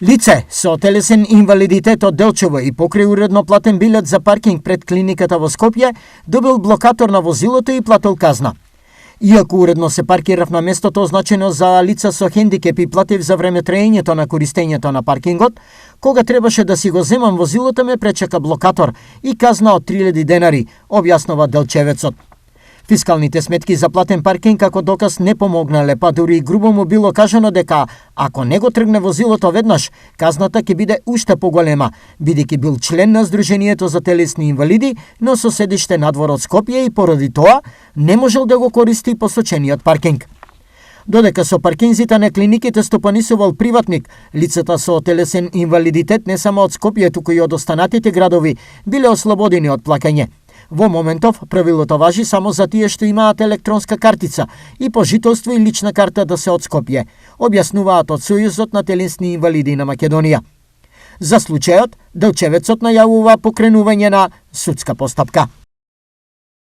Лице со телесен инвалидитет од Делчево и покрај уредно платен билет за паркинг пред клиниката во Скопје, добил блокатор на возилото и платил казна. Иако уредно се паркирав на местото означено за лица со хендикеп и платив за време траењето на користењето на паркингот, кога требаше да си го земам возилото ме пречека блокатор и казна од 3000 денари, објаснува Делчевецот. Фискалните сметки за платен паркинг како доказ не помогнале, па дури и грубо му било кажано дека ако не го тргне возилото веднаш, казната ќе биде уште поголема, бидејќи бил член на Сдруженијето за телесни инвалиди, но со седиште надвор од Скопје и поради тоа не можел да го користи посочениот паркинг. Додека со паркинзите на клиниките стопанисувал приватник, лицата со телесен инвалидитет не само од Скопје, туку и од останатите градови биле ослободени од плаќање. Во моментов, правилото важи само за тие што имаат електронска картица и пожителство и лична карта да се од Скопје, објаснуваат од Сојузот на телесни инвалиди на Македонија. За случајот, Делчевецот најавува покренување на судска постапка.